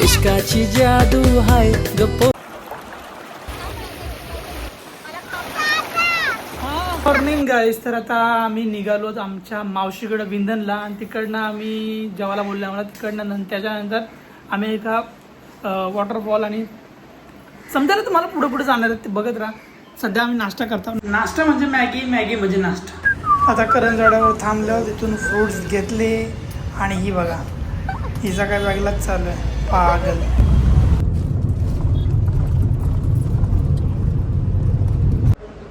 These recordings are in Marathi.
इश्काची जादू हाय गप्पो. मॉर्निंग गाईस. तर आता आम्ही निघालो आमच्या मावशीकडं विंधनला आणि तिकडनं आम्ही जेवायला बोललो आम्हाला तिकडनं. त्याच्यानंतर आम्ही एका वॉटरफॉल आणि समजायला तुम्हाला पुढे पुढे जाणार आहेत ते बघत राहा. सध्या आम्ही नाश्ता करतो. नाश्ता म्हणजे मॅगी, मॅगी म्हणजे नाश्ता. आता करंजवाड्यावर थांबलो, तिथून फ्रूट्स घेतले आणि ही बघा हिचा काय वेगळाच चालू आहे पागल.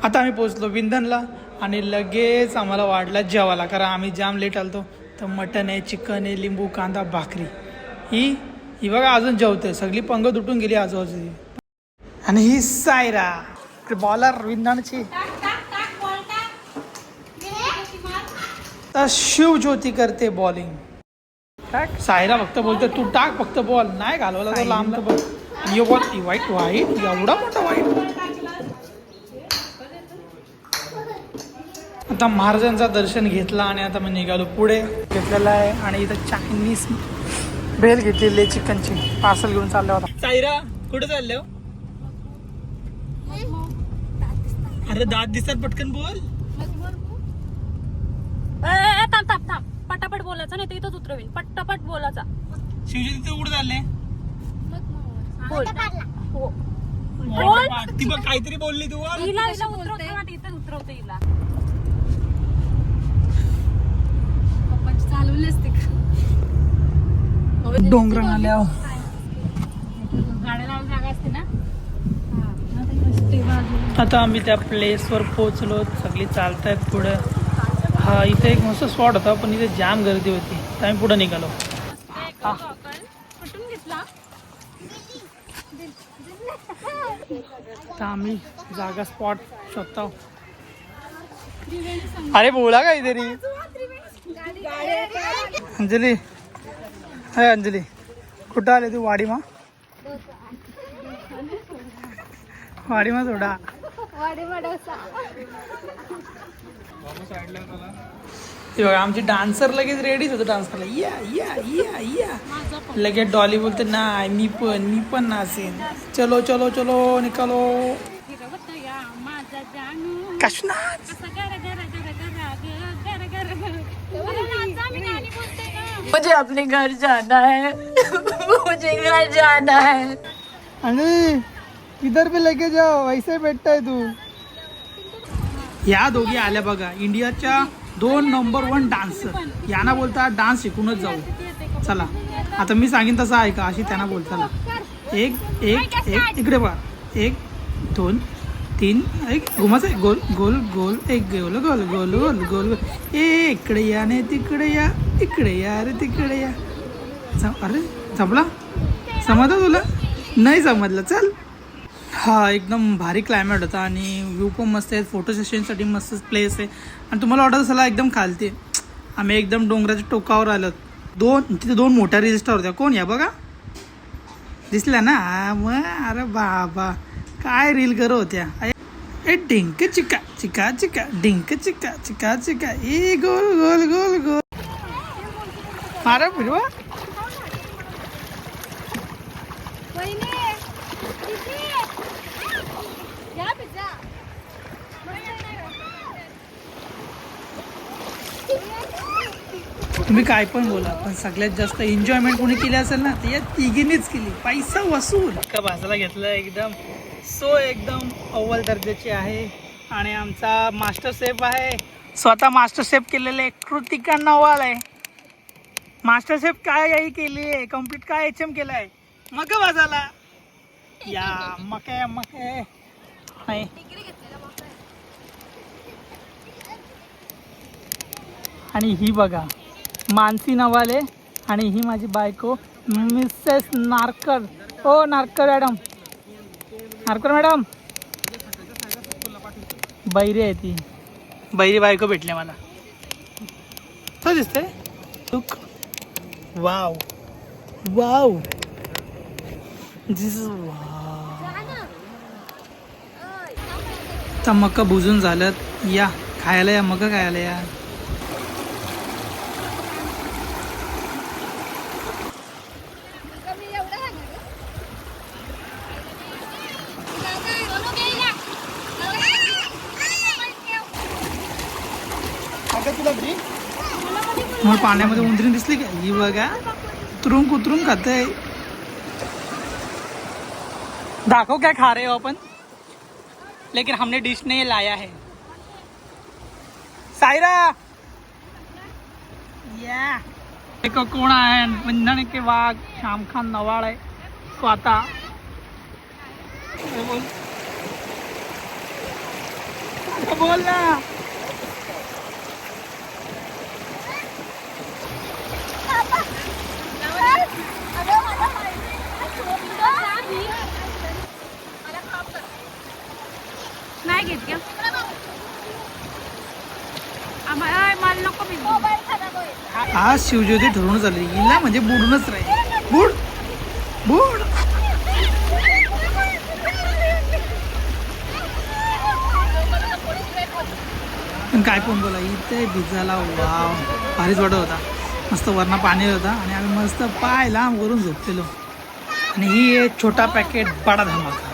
आता आम्ही पोचलो विंधनला आणि लगेच आम्हाला वाढला जेवायला, कारण आम्ही जाम लेट आलतो. तर मटन आहे, चिकन आहे, लिंबू कांदा भाकरी. ही बघा अजून जेवते. सगळी पंगत उठून गेली आजूबाजूची. आणि ही सायरा बॉलर विंधनची. तर शिवज्योती करते बॉलिंग. टाक सायरा फक्त बोलते तू टाक फक्त बॉल. नाही घालवला तर लांब तर बघ. यो बॉल वाईट वाईट एवढा मोठा वाईट. आता महाराजांचा दर्शन घेतला आणि आता मी निघालो पुढे घेतलेला आहे. आणि इथं चायनीज भेल घेतलेली चिकनची पार्सल घेऊन चाललो होता. सायरा कुठे चालले हो? अरे दात दिसतात पटकन बोल. थांब पटापट बोलायचं नाही तर इथंच उतरवेल. पटापट बोलायचा. शिवजी तिथे कुठे चालले? बोल. ती बघ काहीतरी बोलली तू. हिला इथं उतरवते हिला. चालवलेच ते डोंगर आल्यावर गाड्या लावून जागा असते ना. आता आम्ही त्या प्लेसवर पोहोचलो. सगळी चालतायत पुढे. हा इथे एक मस्त स्पॉट होता पण इथे जाम गर्दी होती तर आम्ही पुढे निघालो. कुठून घेतला? आता आम्ही जागा स्पॉट शोधतो. अरे बोला काहीतरी. अंजली हाय अंजली कुठं आले तू? वाडीमा वाडीमा थोडा ते बघा आमची डान्सर लगेच रेडीच होतं डान्स करायला. या या या या लगेच डॉली बोलते नाही मी पण नाचेन. चलो चलो चलो निकालो. कशनाच मुझे अपने घर जाना है. मुझे घर जाना है. आणि इधर भी लेके जाओ वैसे भेटताय तू. या दोघी आल्या बघा इंडियाच्या 2 नंबर 1 डान्सर. यांना बोलता डान्स शिकूनच जाऊ. चला आता मी सांगेन तसं ऐका अशी त्यांना बोलताना. एक एक एक इकडे बघा. 1 2 3 एक घुमाच आहे. गोल गोल गोल एक गोल गोल गोल गोल गोल. इकडे या ने तिकडे या इकडे या रे तिकडे या. अरे जमला? समजलं तुला? नाही समजलं. चल. हा एकदम भारी क्लायमेट होता आणि व्ह्यू पण मस्त आहे. फोटो सेशनसाठी मस्त प्लेस आहे. आणि तुम्हाला वाटत चला एकदम खालते. आम्ही एकदम डोंगराच्या टोकावर आलो. तिथे 2 मोठ्या रजिस्टर होत्या. कोण या बघा दिसल्या ना. मग अरे बाबा काय रील करत होत्या. ए डिंक चिका चिका चिका डिंक चिका चिका चिका ए गोल गोल गोल गोल. अरे फिरवा. तुम्ही काय पण बोला पण सगळ्यात जास्त एन्जॉयमेंट कोणी केली असेल ना तर या तिघींनीच केली. पैसा वसूल का भासाला घेतलं एकदम. सो एकदम अव्वल दर्जाची आहे. आणि आमचा मास्टर शेफ आहे. स्वतः मास्टर शेफ केलेले कृतिका नवाल आहे. मास्टर शेफ काय याही केली आहे कम्प्लीट. काय HM केलं आहे मग भासाला या मके मके नाही. आणि ही बघा मानसी नवाले आणि ही माझी बायको मिसेस नारकर. ओ नारकर मॅडम. नारकर मॅडम बैरी आहे ती. बैरी बायको भेटले मला. तो दिसते look. Wow wow this is wow. आता मका बुजून झालं. या खायला या मका खायला या. तुम्हाला पाण्यामध्ये उंदरी दिसली का? ही बघा उतरून कुतरून खाते. दाखव क्या खा रहे हो अपन, लेकिन हमने डिश नहीं लाया है. सायरा या एक कोण आहे विंधन के वाघ शाम खान नवाळ आहे स्वतः. बोल बोल ना. नाही घेत का मला नको मी आज शिवज्योती ठरवून झाली. हिला म्हणजे बुडूनच राहील. बुड बुड. पण काय पण बोला इथे भिजायला वाव भारीच वाटत होता. मस्त वरना पाणी होता आणि आम्ही मस्त पाय लांब करून झोपलेलो. आणि ही एक छोटा पॅकेट बडा धमाका.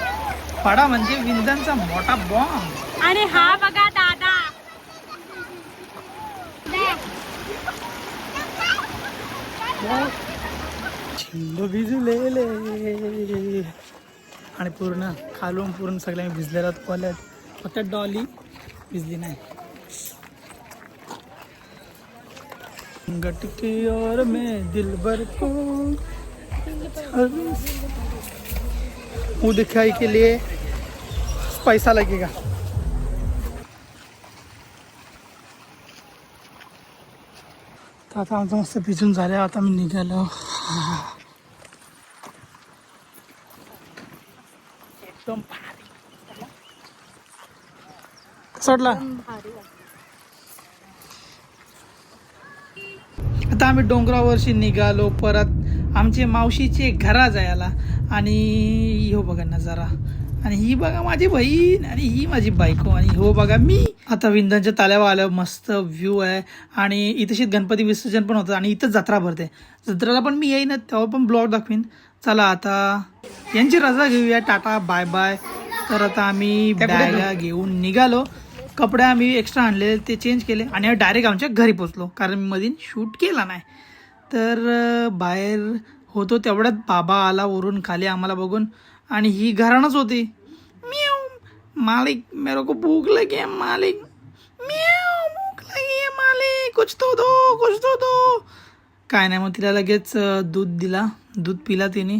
बडा म्हणजे विंधनचा मोठा बॉम्ब. आणि हा बघा दादा चिंब भिजलेले आणि पूर्ण खालून पूर्ण सगळ्या भिजलेल्या कोल्यात. फक्त डॉली भिजली नाही. गटकी और मैं दिलबर को मुँह दिखाई के लिए पैसा लगेगा. तर आता आमचं मस्त भिजून झालं. आता मी निघालो. एकदम सोडला. आता आम्ही डोंगरावरशी निघालो परत आमच्या मावशीचे घरा जायला. आणि हो बघा नजारा. आणि ही बघा माझी बहीण आणि ही माझी बायको आणि हो बघा मी. आता विंधनच्या ताल्यावर आलं. मस्त व्ह्यू आहे. आणि इथेशीच गणपती विसर्जन पण होतं आणि इथंच जत्रा भरते. जत्रेला पण मी येईन तेव्हा पण ब्लॉग दाखवीन. चला आता यांची रजा घेऊया. Tata bye bye. तर आता आम्ही बॅगा घेऊन निघालो. कपडे आम्ही एक्स्ट्रा आणले ते चेंज केले आणि डायरेक्ट आमच्या घरी पोचलो कारण मी मधीन शूट केला नाही. तर बाहेर होतो तेवढ्यात बाबा आला वरून खाली आम्हाला बघून. आणि ही घराणंच होती. म्याऊ मालिक मेरे को भूख लगी है मालिक. म्याऊ भूख लगी है मालिक कुछ तो दो कुछ तो दो. काय नाही मग तिला लगेच दूध दिला. दूध पिला तिने.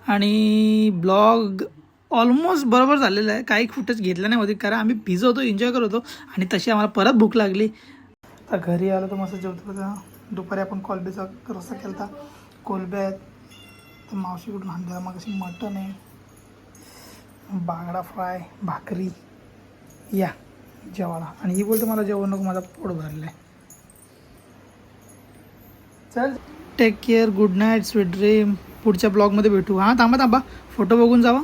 आणि ब्लॉग ऑलमोस्ट बरोबर झालेलं आहे. काही फुटेज घेतलं नाही होती कारण आम्ही भिजवतो एन्जॉय करत होतो. आणि तशी आम्हाला परत भूक लागली. आता घरी आलो तर मस्त जेवतो होता. दुपारी आपण कोलंबीचा रस्सा केला होता. कोलंब्या आहेत तर मावशीकडून आणल्या. मग अशी मटण आहे. बांगडा फ्राय भाकरी या जेवायला. आणि ही बोलते मला जेवण नको माझा पोट भरलं आहे. चल take care. Good night sweet dream. पुढच्या ब्लॉगमध्ये भेटू. हां थांबा फोटो बघून जावा.